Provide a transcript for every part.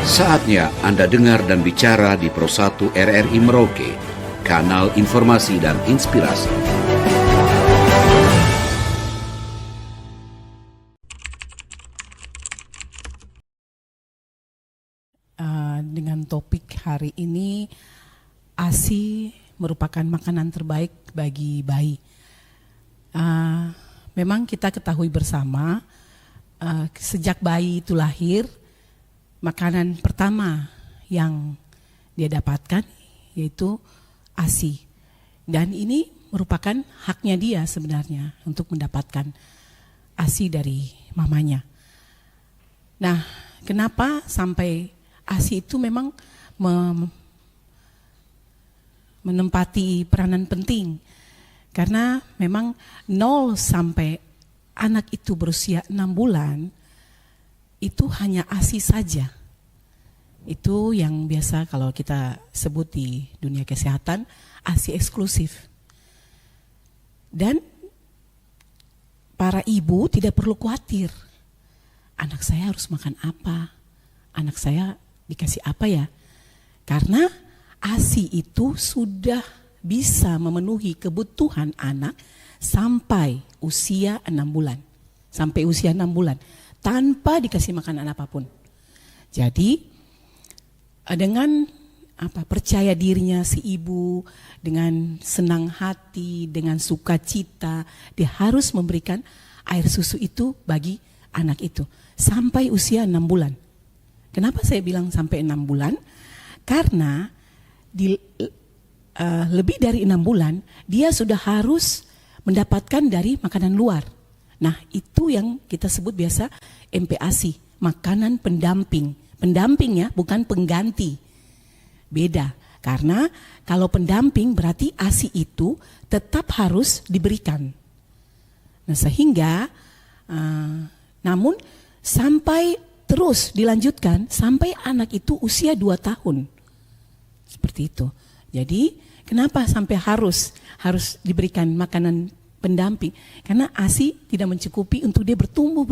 Saatnya Anda dengar dan bicara di Pro 1 RRI Merauke, kanal informasi dan inspirasi. Dengan topik hari ini, ASI merupakan makanan terbaik bagi bayi. Memang kita ketahui bersama, sejak bayi itu lahir, makanan pertama yang dia dapatkan yaitu ASI. Dan ini merupakan haknya dia sebenarnya untuk mendapatkan ASI dari mamanya. Nah, kenapa sampai ASI itu memang menempati peranan penting? Karena memang 0 sampai anak itu berusia 6 bulan, itu hanya ASI saja. Itu yang biasa kalau kita sebut di dunia kesehatan, ASI eksklusif. Dan para ibu tidak perlu khawatir, anak saya harus makan apa, anak saya dikasih apa ya? Karena ASI itu sudah bisa memenuhi kebutuhan anak sampai usia 6 bulan. Sampai usia 6 bulan. Tanpa dikasih makanan apapun. Jadi dengan percaya dirinya si ibu, dengan senang hati, dengan sukacita, dia harus memberikan air susu itu bagi anak itu. Sampai usia 6 bulan. Kenapa saya bilang sampai 6 bulan? Karena lebih dari 6 bulan dia sudah harus mendapatkan dari makanan luar. Nah, itu yang kita sebut biasa MPASI, makanan pendamping. Pendamping ya, bukan pengganti. Beda. Karena kalau pendamping berarti ASI itu tetap harus diberikan. Nah, sehingga namun sampai terus dilanjutkan sampai anak itu usia 2 tahun. Seperti itu. Jadi kenapa sampai harus diberikan makanan pendamping? Karena ASI tidak mencukupi untuk dia bertumbuh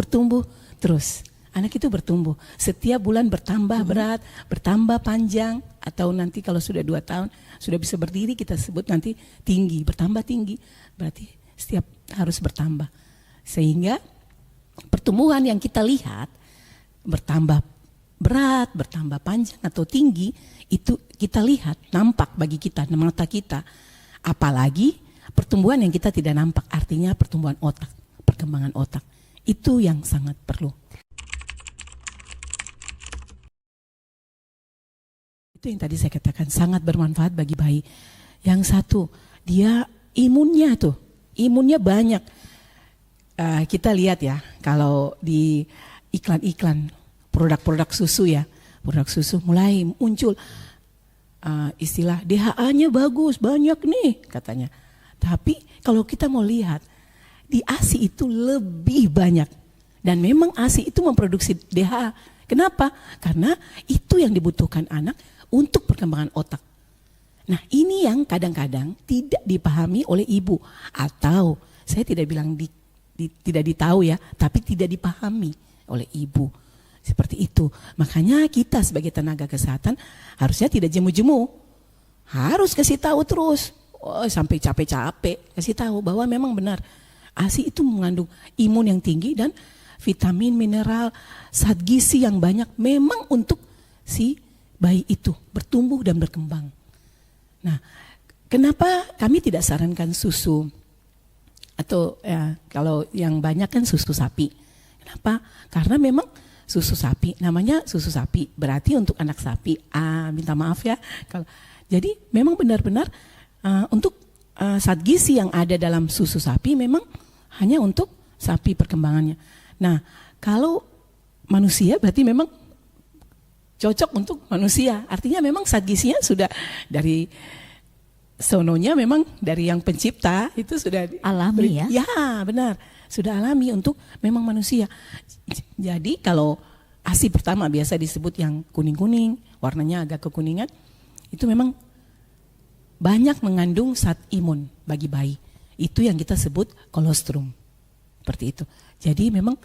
terus. Anak itu bertumbuh. Setiap bulan bertambah berat, bertambah panjang, atau nanti kalau sudah 2 tahun sudah bisa berdiri, kita sebut nanti tinggi, bertambah tinggi. Berarti setiap harus bertambah. Sehingga pertumbuhan yang kita lihat bertambah berat, bertambah panjang atau tinggi, itu kita lihat, nampak bagi kita, mata kita. Apalagi pertumbuhan yang kita tidak nampak, artinya pertumbuhan otak, perkembangan otak. Itu yang sangat perlu. Itu yang tadi saya katakan, sangat bermanfaat bagi bayi. Yang satu, dia imunnya banyak. Kita lihat ya, kalau di iklan-iklan produk-produk susu ya, produk susu mulai muncul istilah DHA-nya bagus, banyak nih katanya. Tapi kalau kita mau lihat, di ASI itu lebih banyak. Dan memang ASI itu memproduksi DHA. Kenapa? Karena itu yang dibutuhkan anak untuk perkembangan otak. Nah, ini yang kadang-kadang tidak dipahami oleh ibu. Atau saya tidak bilang tidak ditahu ya, tapi tidak dipahami oleh ibu. Seperti itu. Makanya kita sebagai tenaga kesehatan harusnya tidak jemu-jemu. Harus kasih tahu terus. Sampai capek-capek kasih tahu bahwa memang benar ASI itu mengandung imun yang tinggi dan vitamin, mineral, zat gizi yang banyak memang untuk si bayi itu bertumbuh dan berkembang. Nah, kenapa kami tidak sarankan susu atau kalau yang banyak kan susu sapi. Kenapa? Karena memang susu sapi, namanya susu sapi, berarti untuk anak sapi. Minta maaf ya. Jadi memang benar-benar untuk zat gizi yang ada dalam susu sapi memang hanya untuk sapi perkembangannya. Nah, kalau manusia berarti memang cocok untuk manusia. Artinya memang zat gizinya sudah dari sononya, memang dari yang pencipta itu sudah alami ya? Ya, benar. Sudah alami untuk memang manusia. Jadi kalau ASI pertama biasa disebut yang kuning-kuning, warnanya agak kekuningan, itu memang banyak mengandung zat imun bagi bayi. Itu yang kita sebut kolostrum. Seperti itu. Jadi memang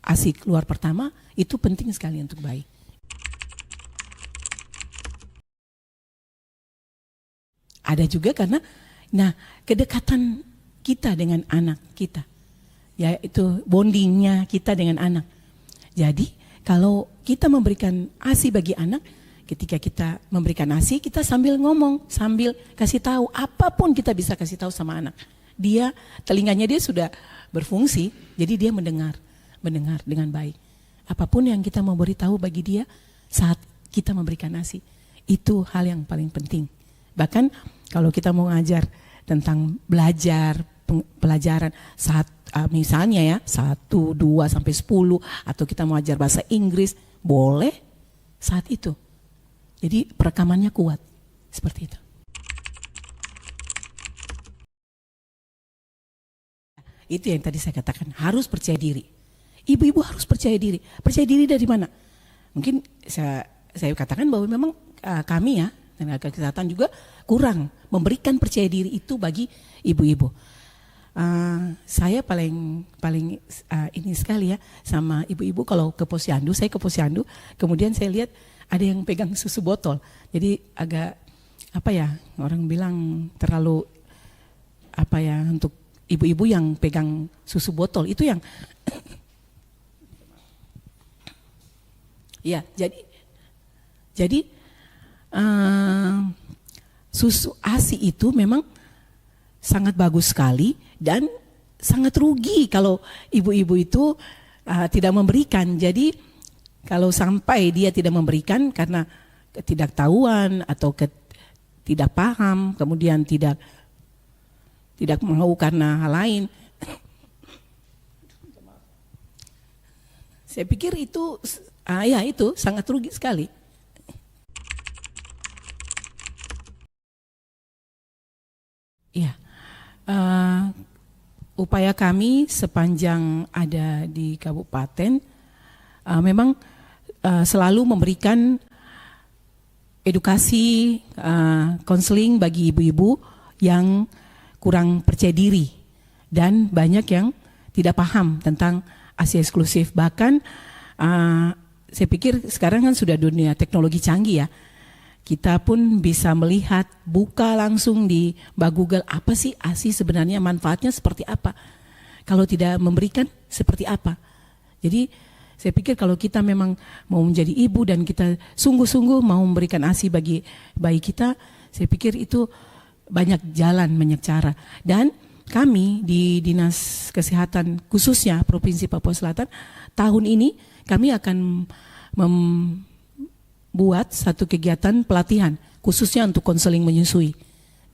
ASI keluar pertama itu penting sekali untuk bayi. Ada juga karena, nah kedekatan kita dengan anak kita, yaitu bondingnya kita dengan anak. Jadi kalau kita memberikan ASI bagi anak, ketika kita memberikan ASI, kita sambil ngomong, sambil kasih tahu, apapun kita bisa kasih tahu sama anak. Telinganya dia sudah berfungsi, jadi dia mendengar dengan baik. Apapun yang kita mau beritahu bagi dia saat kita memberikan ASI, itu hal yang paling penting. Bahkan kalau kita mau ngajar tentang pelajaran saat misalnya ya 1, 2 sampai 10, atau kita mau ajar bahasa Inggris, boleh saat itu. Jadi perekamannya kuat seperti itu. Itu yang tadi saya katakan, harus percaya diri. Ibu-ibu harus percaya diri. Percaya diri dari mana? Mungkin saya katakan bahwa memang kami ya, tenaga kesehatan juga kurang memberikan percaya diri itu bagi ibu-ibu. Saya paling ini sekali ya sama ibu-ibu kalau ke posyandu, saya ke posyandu, kemudian saya lihat ada yang pegang susu botol. Jadi agak orang bilang terlalu untuk ibu-ibu yang pegang susu botol itu yang ya, jadi susu ASI itu memang sangat bagus sekali dan sangat rugi kalau ibu-ibu itu tidak memberikan. Jadi kalau sampai dia tidak memberikan karena ketidaktahuan atau tidak paham, kemudian tidak mau karena hal lain, saya pikir itu itu sangat rugi sekali. Ya, upaya kami sepanjang ada di kabupaten memang selalu memberikan edukasi, konseling bagi ibu-ibu yang kurang percaya diri dan banyak yang tidak paham tentang ASI eksklusif. Bahkan saya pikir sekarang kan sudah dunia teknologi canggih ya. Kita pun bisa melihat, buka langsung di Google, apa sih ASI sebenarnya, manfaatnya seperti apa. Kalau tidak memberikan seperti apa. Jadi saya pikir kalau kita memang mau menjadi ibu dan kita sungguh-sungguh mau memberikan ASI bagi bayi kita, saya pikir itu banyak jalan, banyak cara. Dan kami di Dinas Kesehatan khususnya Provinsi Papua Selatan, tahun ini kami akan membuat satu kegiatan pelatihan khususnya untuk konseling menyusui.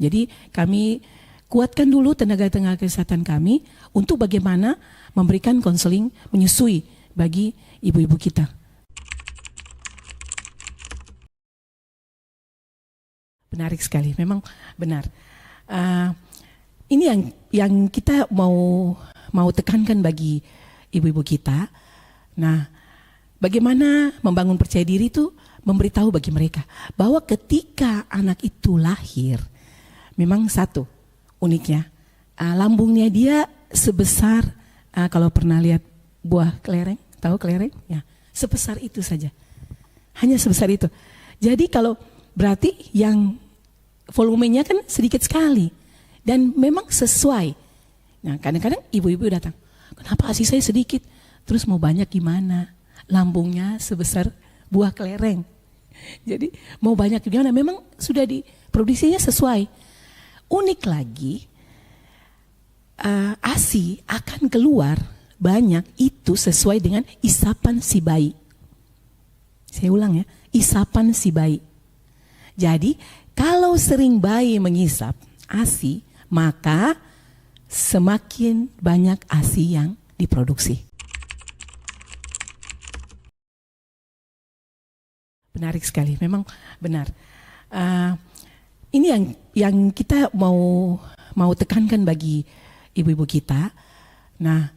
Jadi kami kuatkan dulu tenaga-tenaga kesehatan kami untuk bagaimana memberikan konseling menyusui bagi ibu-ibu kita. Menarik sekali, memang benar. Ini yang kita mau tekankan bagi ibu-ibu kita. Nah, bagaimana membangun percaya diri itu memberitahu bagi mereka bahwa ketika anak itu lahir, memang satu uniknya, lambungnya dia sebesar, kalau pernah lihat buah kelereng, tahu kelereng? Ya, sebesar itu saja, hanya sebesar itu. Jadi kalau berarti yang volumenya kan sedikit sekali dan memang sesuai. Nah, kadang-kadang ibu-ibu datang, kenapa ASI saya sedikit? Terus mau banyak gimana? Lambungnya sebesar buah kelereng. Jadi mau banyak gimana? Memang sudah diproduksinya sesuai. Unik lagi, ASI akan keluar banyak itu sesuai dengan isapan si bayi. Saya ulang ya, isapan si bayi. Jadi kalau sering bayi mengisap ASI, maka semakin banyak ASI yang diproduksi. Menarik sekali, memang benar. Ini yang kita mau tekankan bagi ibu-ibu kita. Nah,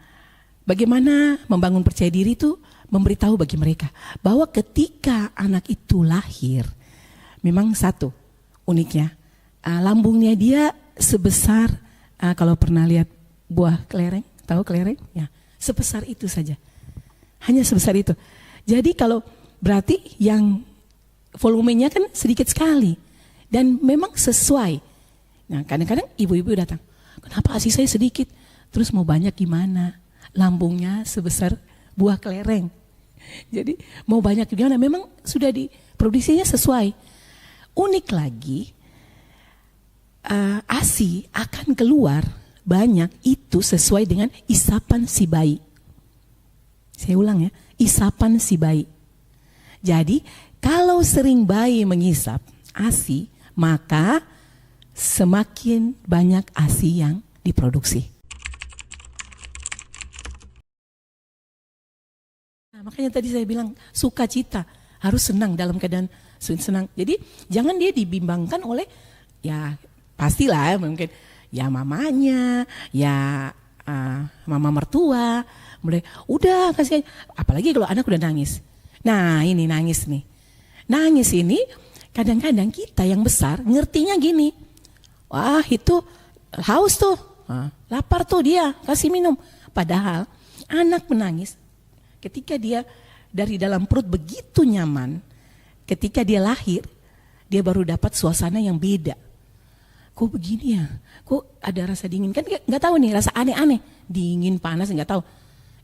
bagaimana membangun percaya diri itu memberitahu bagi mereka bahwa ketika anak itu lahir, memang satu uniknya, lambungnya dia sebesar, kalau pernah lihat buah kelereng, tahu kelereng? Ya, sebesar itu saja, hanya sebesar itu. Jadi kalau berarti yang volumenya kan sedikit sekali dan memang sesuai. Nah kadang-kadang ibu-ibu datang, kenapa ASI saya sedikit? Terus mau banyak gimana? Lambungnya sebesar buah kelereng. Jadi mau banyak gimana? Memang sudah diproduksinya sesuai. Unik lagi, ASI akan keluar banyak itu sesuai dengan isapan si bayi. Saya ulang ya, isapan si bayi. Jadi kalau sering bayi mengisap ASI, maka semakin banyak ASI yang diproduksi. Nah, makanya tadi saya bilang sukacita, harus senang dalam keadaan senang. Jadi jangan dia dibimbangkan oleh, ya pastilah mungkin ya mamanya, ya mama mertua, mulai udah kasih, apalagi kalau anak udah nangis. Nah ini nangis nih, nangis ini kadang-kadang kita yang besar ngertinya gini, wah itu haus tuh, lapar tuh dia, kasih minum. Padahal anak menangis ketika dia dari dalam perut begitu nyaman, ketika dia lahir, dia baru dapat suasana yang beda. Kok begini ya? Kok ada rasa dingin? Kan nggak tahu nih, rasa aneh-aneh, dingin, panas, nggak tahu.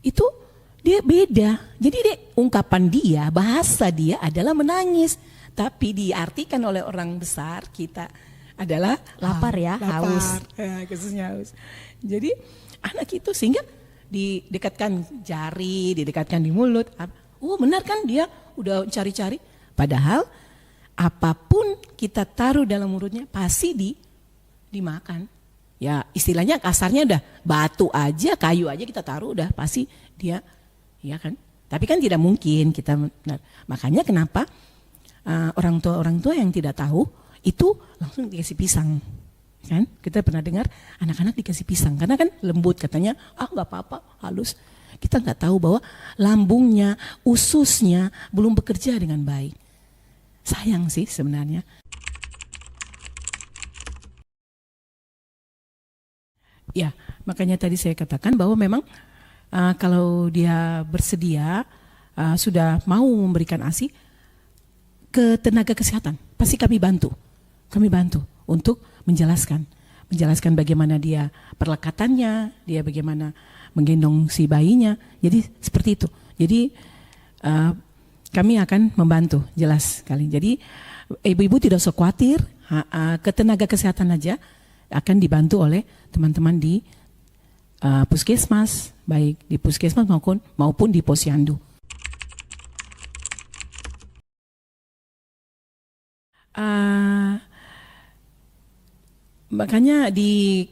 Itu dia beda. Jadi ungkapan dia, bahasa dia adalah menangis, tapi diartikan oleh orang besar kita adalah lapar ya, haus. Ya, khususnya haus. Jadi anak itu sehingga didekatkan jari, didekatkan di mulut. Benar kan dia udah cari-cari. Padahal apapun kita taruh dalam mulutnya pasti dimakan. Ya istilahnya kasarnya udah batu aja, kayu aja kita taruh udah pasti dia, ya kan. Tapi kan tidak mungkin kita, makanya kenapa orang tua yang tidak tahu itu langsung dikasih pisang. Kan kita pernah dengar anak-anak dikasih pisang karena kan lembut, katanya nggak apa-apa, halus. Kita nggak tahu bahwa lambungnya, ususnya belum bekerja dengan baik. Sayang sih sebenarnya. Ya makanya tadi saya katakan bahwa memang kalau dia bersedia sudah mau memberikan ASI ke tenaga kesehatan, pasti kami bantu untuk menjelaskan bagaimana dia perlekatannya, dia bagaimana menggendong si bayinya. Jadi seperti itu. Jadi kami akan membantu, jelas sekali. Jadi ibu-ibu tidak usah khawatir, ke tenaga kesehatan aja akan dibantu oleh teman-teman di puskesmas, baik di puskesmas maupun di posyandu. Makanya di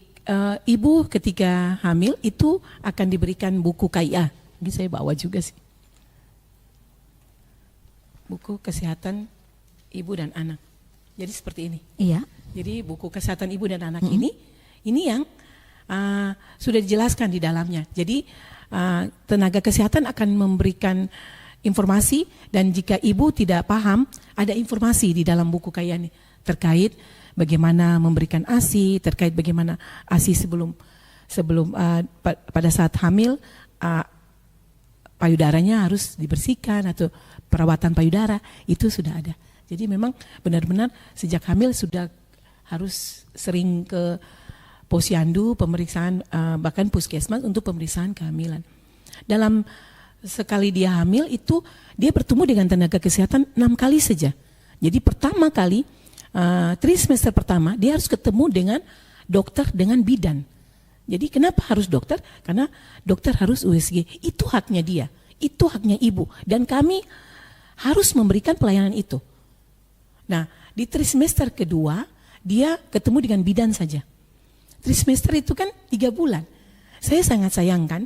ibu ketika hamil itu akan diberikan buku KIA. Ini saya bawa juga sih. Buku kesehatan ibu dan anak. Jadi seperti ini. Iya. Jadi buku kesehatan ibu dan anak ini yang sudah dijelaskan di dalamnya. Jadi tenaga kesehatan akan memberikan informasi, dan jika ibu tidak paham, ada informasi di dalam buku KIA ini terkait bagaimana memberikan ASI, terkait bagaimana ASI sebelum pada saat hamil payudaranya harus dibersihkan atau perawatan payudara, itu sudah ada. Jadi memang benar-benar sejak hamil sudah harus sering ke posyandu, pemeriksaan, bahkan puskesmas untuk pemeriksaan kehamilan. Dalam sekali dia hamil itu dia bertemu dengan tenaga kesehatan 6 kali saja. Jadi pertama kali trimester pertama dia harus ketemu dengan dokter dengan bidan. Jadi kenapa harus dokter? Karena dokter harus USG. Itu haknya dia, itu haknya ibu, dan kami harus memberikan pelayanan itu. Nah di trimester kedua dia ketemu dengan bidan saja. Trimester itu kan 3 bulan. Saya sangat sayangkan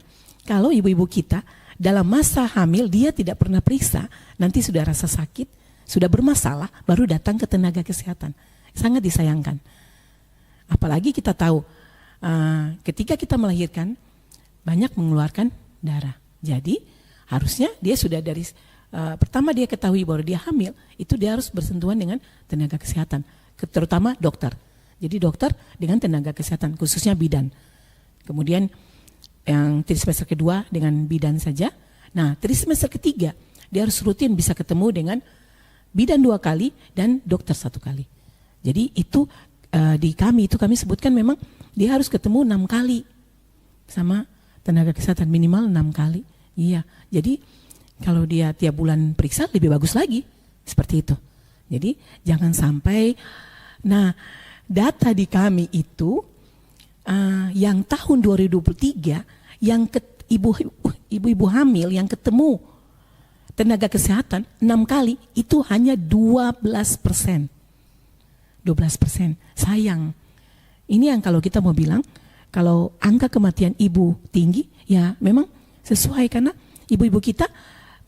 kalau ibu-ibu kita dalam masa hamil dia tidak pernah periksa, nanti sudah rasa sakit, sudah bermasalah, baru datang ke tenaga kesehatan. Sangat disayangkan. Apalagi kita tahu ketika kita melahirkan banyak mengeluarkan darah. Jadi harusnya dia sudah dari pertama dia ketahui bahwa dia hamil, itu dia harus bersentuhan dengan tenaga kesehatan, terutama dokter. Jadi dokter dengan tenaga kesehatan, khususnya bidan. Kemudian yang trimester kedua dengan bidan saja. Nah trimester ketiga dia harus rutin bisa ketemu dengan bidan 2 kali dan dokter 1 kali. Jadi itu di kami itu kami sebutkan memang dia harus ketemu 6 kali sama tenaga kesehatan, minimal 6 kali. Iya, jadi kalau dia tiap bulan periksa lebih bagus lagi, seperti itu. Jadi jangan sampai, nah data di kami itu yang tahun 2023 yang ibu-ibu hamil yang ketemu tenaga kesehatan 6 kali itu hanya 12%. 12%. Sayang. Ini yang kalau kita mau bilang, kalau angka kematian ibu tinggi, ya memang sesuai karena ibu-ibu kita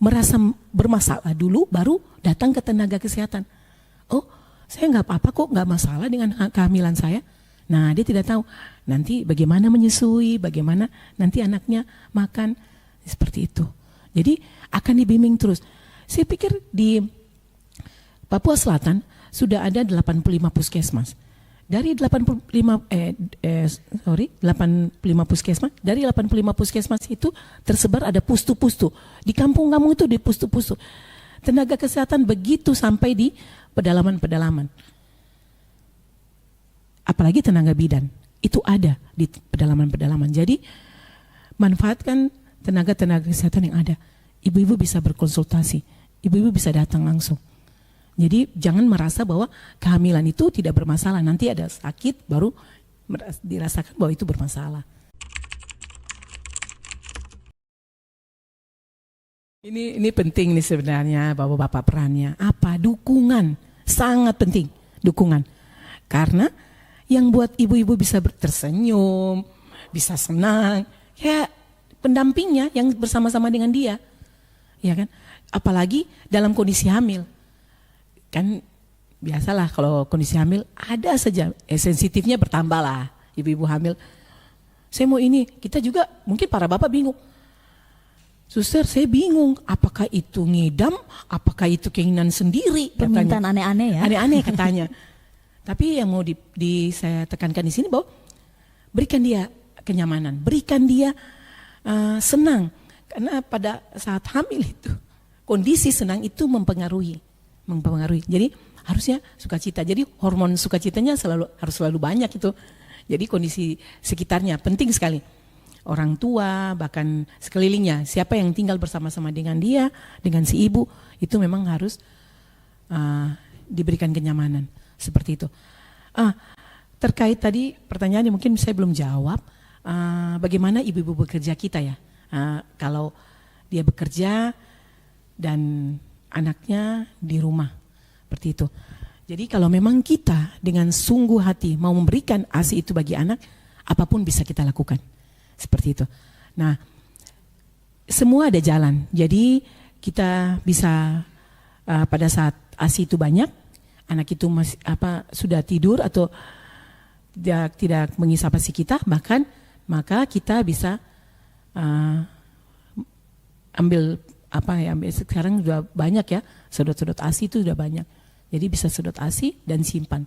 merasa bermasalah dulu baru datang ke tenaga kesehatan. Oh, saya nggak apa-apa kok, nggak masalah dengan kehamilan saya. Nah, dia tidak tahu nanti bagaimana menyusui, bagaimana nanti anaknya makan, seperti itu. Jadi akan dibimbing terus. Saya pikir di Papua Selatan sudah ada 85 puskesmas. Dari 85 puskesmas, dari 85 puskesmas itu tersebar ada pustu-pustu. Di kampung-kampung itu di pustu-pustu. Tenaga kesehatan begitu sampai di pedalaman-pedalaman. Apalagi tenaga bidan, itu ada di pedalaman-pedalaman. Jadi manfaatkan tenaga-tenaga kesehatan yang ada. Ibu-ibu bisa berkonsultasi, ibu-ibu bisa datang langsung. Jadi jangan merasa bahwa kehamilan itu tidak bermasalah, nanti ada sakit baru dirasakan bahwa itu bermasalah. Ini penting nih sebenarnya bapak-bapak, perannya apa? Dukungan, sangat penting dukungan. Karena yang buat ibu-ibu bisa tersenyum, bisa senang, ya pendampingnya yang bersama-sama dengan dia, ya kan? Apalagi dalam kondisi hamil. Kan biasalah kalau kondisi hamil ada saja sensitifnya bertambah lah ibu-ibu hamil. Saya mau ini, kita juga mungkin para bapak bingung. Suster, saya bingung apakah itu ngidam, apakah itu keinginan sendiri. Permintaan aneh-aneh ya. Aneh-aneh katanya. Tapi yang mau saya tekankan di sini bahwa berikan dia kenyamanan, berikan dia senang. Karena pada saat hamil itu kondisi senang itu mempengaruhi. Jadi harusnya sukacita. Jadi hormon sukacitanya harus selalu banyak itu. Jadi kondisi sekitarnya penting sekali. Orang tua bahkan sekelilingnya, siapa yang tinggal bersama-sama dengan dia, dengan si ibu, itu memang harus diberikan kenyamanan seperti itu. Terkait tadi pertanyaannya mungkin saya belum jawab. Bagaimana ibu-ibu bekerja kita ya? Kalau dia bekerja dan anaknya di rumah, seperti itu. Jadi kalau memang kita dengan sungguh hati mau memberikan ASI itu bagi anak, apapun bisa kita lakukan, seperti itu. Nah, semua ada jalan. Jadi kita bisa pada saat ASI itu banyak, anak itu masih sudah tidur atau tidak mengisap ASI kita, maka kita bisa ambil sekarang sudah banyak ya, sedot-sedot ASI itu sudah banyak. Jadi bisa sedot ASI dan simpan.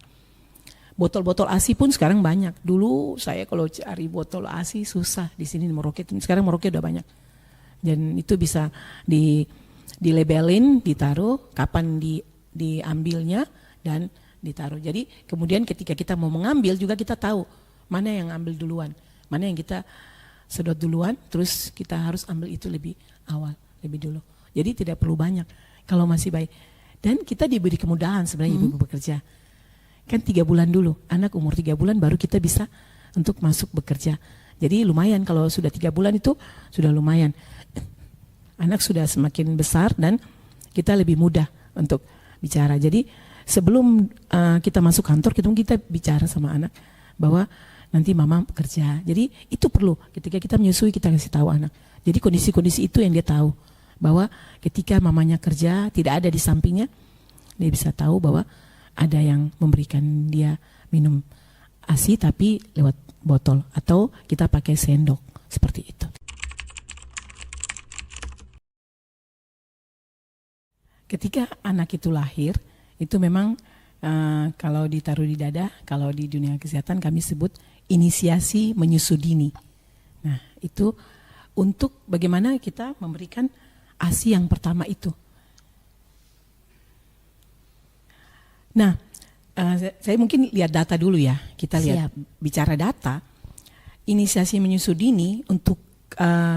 Botol-botol ASI pun sekarang banyak. Dulu saya kalau cari botol ASI susah di sini di Merauke. Sekarang Merauke udah banyak. Dan itu bisa dilabelin, ditaruh kapan diambilnya dan ditaruh. Jadi kemudian ketika kita mau mengambil juga kita tahu mana yang ambil duluan, mana yang kita sedot duluan, terus kita harus ambil itu lebih awal. Lebih dulu. Jadi tidak perlu banyak kalau masih bayi. Dan kita diberi kemudahan sebenarnya ibu bekerja. Kan 3 bulan dulu, anak umur 3 bulan baru kita bisa untuk masuk bekerja. Jadi lumayan kalau sudah 3 bulan itu sudah lumayan. Anak sudah semakin besar dan kita lebih mudah untuk bicara. Jadi sebelum kita masuk kantor kita bicara sama anak bahwa nanti mama bekerja. Jadi itu perlu ketika kita menyusui kita kasih tahu anak. Jadi kondisi-kondisi itu yang dia tahu. Bahwa ketika mamanya kerja tidak ada di sampingnya, dia bisa tahu bahwa ada yang memberikan dia minum ASI tapi lewat botol atau kita pakai sendok, seperti itu. Ketika anak itu lahir, itu memang kalau ditaruh di dada, kalau di dunia kesehatan kami sebut inisiasi menyusu dini. Nah, itu untuk bagaimana kita memberikan ASI yang pertama itu. Nah, saya mungkin lihat data dulu ya. Kita lihat Siap. bicara data. Inisiasi menyusu dini untuk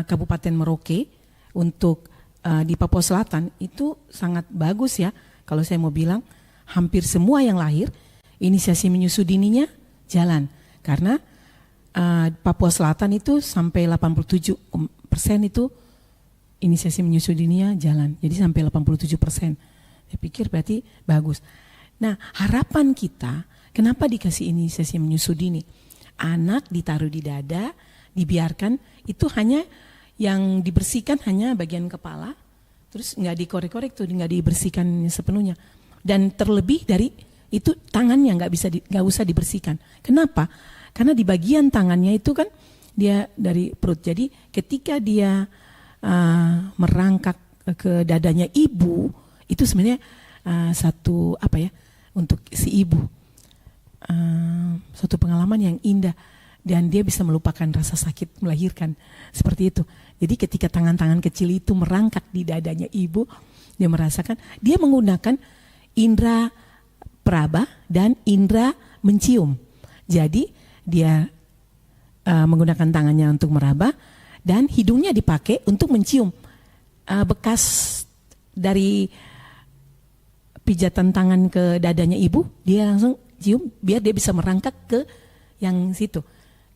Kabupaten Merauke, untuk di Papua Selatan itu sangat bagus ya. Kalau saya mau bilang hampir semua yang lahir inisiasi menyusu dininya jalan. Karena Papua Selatan itu sampai 87% itu inisiasi menyusu dininya jalan. Jadi sampai 87%. Saya pikir berarti bagus. Nah, harapan kita, kenapa dikasih inisiasi menyusu dini? Anak ditaruh di dada, dibiarkan, itu hanya yang dibersihkan hanya bagian kepala, terus nggak dikorek-korek tuh, nggak dibersihkan sepenuhnya. Dan terlebih dari itu tangannya nggak usah dibersihkan. Kenapa? Karena di bagian tangannya itu kan dia dari perut. Jadi ketika dia merangkak ke dadanya ibu, itu sebenarnya satu untuk si ibu suatu pengalaman yang indah, dan dia bisa melupakan rasa sakit melahirkan seperti itu. Jadi ketika tangan-tangan kecil itu merangkak di dadanya ibu, dia merasakan, dia menggunakan indera peraba dan indera mencium. Jadi dia menggunakan tangannya untuk meraba dan hidungnya dipakai untuk mencium bekas dari pijatan tangan ke dadanya ibu, dia langsung cium biar dia bisa merangkak ke yang situ,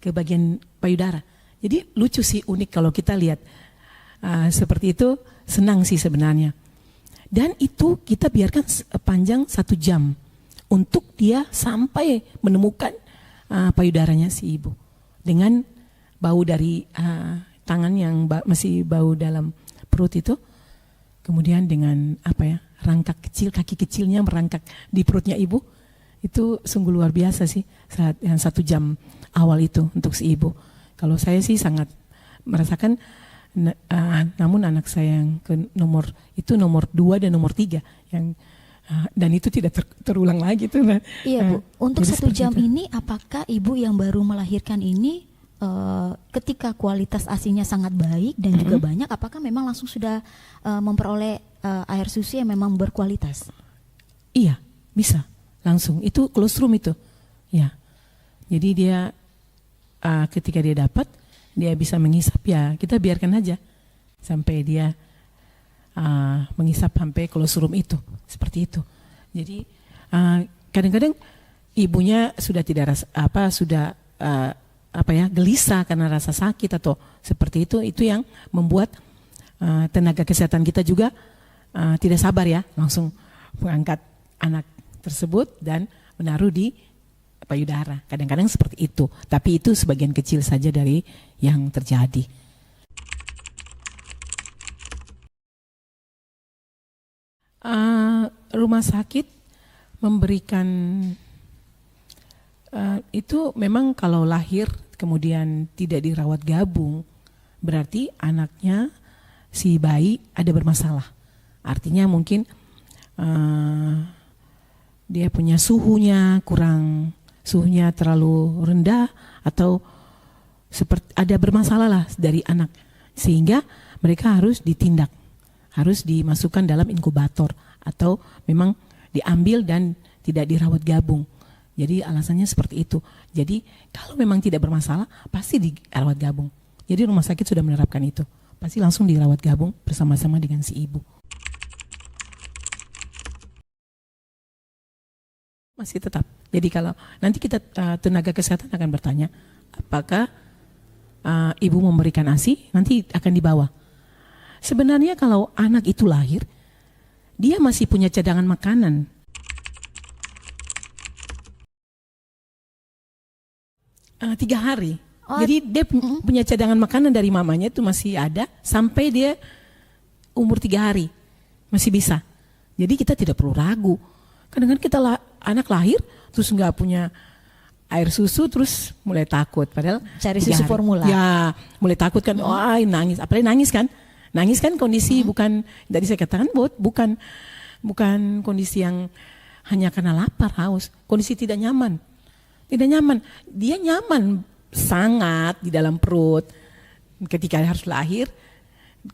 ke bagian payudara. Jadi lucu sih, unik kalau kita lihat seperti itu, senang sih sebenarnya. Dan itu kita biarkan panjang 1 jam untuk dia sampai menemukan payudaranya si ibu dengan bau dari tangan yang masih bau dalam perut itu, kemudian dengan rangkak kecil, kaki kecilnya merangkak di perutnya ibu. Itu sungguh luar biasa sih saat yang 1 jam awal itu untuk si ibu. Kalau saya sih sangat merasakan, namun anak saya yang nomor 2 dan nomor 3 yang dan itu tidak terulang lagi tuh. Iya Bu, untuk 1 jam itu. ini apakah ibu yang baru melahirkan ini ketika kualitas ASI-nya sangat baik dan juga banyak, apakah memang langsung sudah memperoleh air susu yang memang berkualitas? Iya, bisa langsung. Itu colostrum itu, ya. Jadi dia ketika dia dapat, dia bisa menghisap, ya kita biarkan aja sampai dia menghisap sampai colostrum itu, seperti itu. Jadi kadang-kadang ibunya sudah tidak gelisah karena rasa sakit atau seperti itu yang membuat tenaga kesehatan kita juga tidak sabar ya, langsung mengangkat anak tersebut dan menaruh di payudara. Kadang-kadang seperti itu, tapi itu sebagian kecil saja dari yang terjadi. Rumah sakit memberikan itu memang kalau lahir kemudian tidak dirawat gabung, berarti anaknya si bayi ada bermasalah. Artinya mungkin dia punya suhunya terlalu rendah, atau seperti ada bermasalah lah dari anak, sehingga mereka harus ditindak, harus dimasukkan dalam inkubator atau memang diambil dan tidak dirawat gabung. Jadi alasannya seperti itu. Jadi kalau memang tidak bermasalah pasti dirawat gabung. Jadi rumah sakit sudah menerapkan itu, pasti langsung dirawat gabung bersama-sama dengan si ibu. Masih tetap. Jadi kalau nanti kita tenaga kesehatan akan bertanya, apakah ibu memberikan ASI, nanti akan dibawa. Sebenarnya kalau anak itu lahir, dia masih punya cadangan makanan. 3 hari. Jadi dia punya cadangan makanan dari mamanya itu masih ada sampai dia umur 3 hari. Masih bisa. Jadi kita tidak perlu ragu. Kadang-kadang kita anak lahir terus nggak punya air susu, terus mulai takut. Padahal cari susu formula. Ya, mulai takut kan. Nangis. Apalagi nangis kan. Nangis kan kondisi bukan, tadi saya katakan bukan kondisi yang hanya karena lapar, haus. Kondisi tidak nyaman. Tidak nyaman. Dia nyaman sangat di dalam perut. Ketika harus lahir,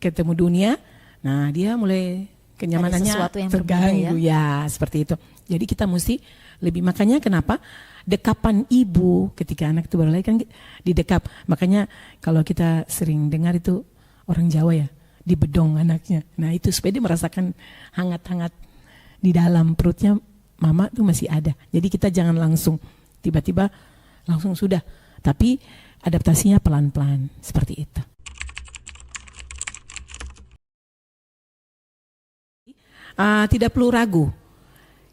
ketemu dunia, nah dia mulai kenyamanannya sesuatu yang terganggu berbeda, ya, seperti itu. Jadi kita mesti lebih. Makanya kenapa dekapan ibu ketika anak itu baru lahir kan didekap. Makanya kalau kita sering dengar itu orang Jawa ya, dibedong anaknya. Nah itu supaya dia merasakan hangat-hangat di dalam perutnya mama tuh masih ada. Jadi kita jangan langsung tiba-tiba langsung sudah, tapi adaptasinya pelan-pelan seperti itu. Tidak perlu ragu.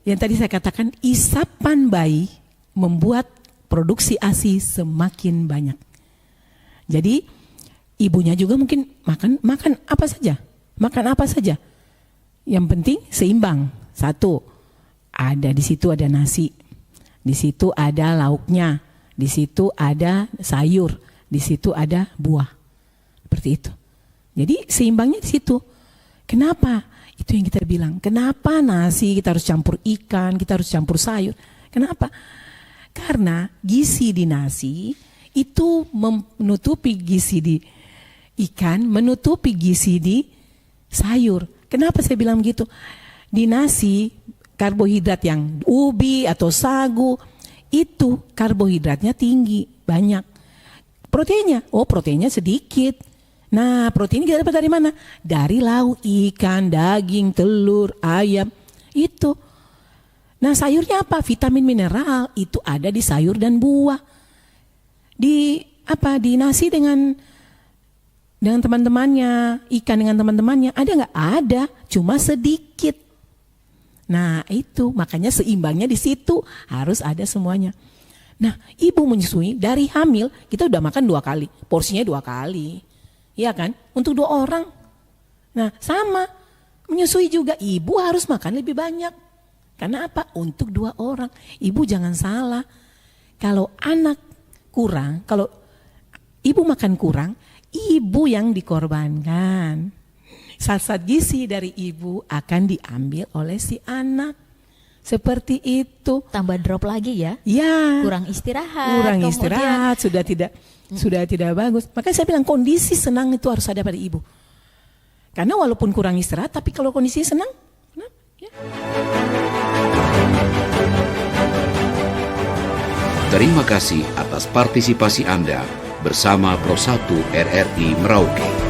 Yang tadi saya katakan, isapan bayi membuat produksi ASI semakin banyak. Jadi ibunya juga mungkin makan apa saja, Yang penting seimbang. Satu, ada di situ ada nasi, di situ ada lauknya, di situ ada sayur, di situ ada buah. Seperti itu. Jadi seimbangnya di situ. Kenapa? Itu yang kita bilang. Kenapa nasi kita harus campur ikan, kita harus campur sayur? Kenapa? Karena gizi di nasi itu menutupi gizi di ikan, menutupi gizi di sayur. Kenapa saya bilang begitu? Di nasi, karbohidrat yang ubi atau sagu, itu karbohidratnya tinggi, banyak. Proteinnya sedikit. Nah, protein kita dapat dari mana? Dari lauk, ikan, daging, telur, ayam, itu. Nah, sayurnya apa? Vitamin mineral itu ada di sayur dan buah. Di nasi dengan teman-temannya, ikan dengan teman-temannya, ada nggak? Ada, cuma sedikit. Nah, itu makanya seimbangnya di situ harus ada semuanya. Nah, ibu menyusui dari hamil kita udah makan 2 kali, porsinya 2 kali. Iya kan? Untuk 2 orang. Nah, sama. Menyusui juga ibu harus makan lebih banyak. Karena apa? Untuk 2 orang. Ibu jangan salah. Kalau anak kurang, kalau ibu makan kurang, ibu yang dikorbankan. Zat-zat gizi dari ibu akan diambil oleh si anak. Seperti itu. Tambah drop lagi ya? Ya. Kurang istirahat. Sudah tidak bagus. Makanya saya bilang kondisi senang itu harus ada pada ibu. Karena walaupun kurang istirahat, tapi kalau kondisi senang, ya. Terima kasih atas partisipasi Anda bersama Pro 1 RRI Merauke.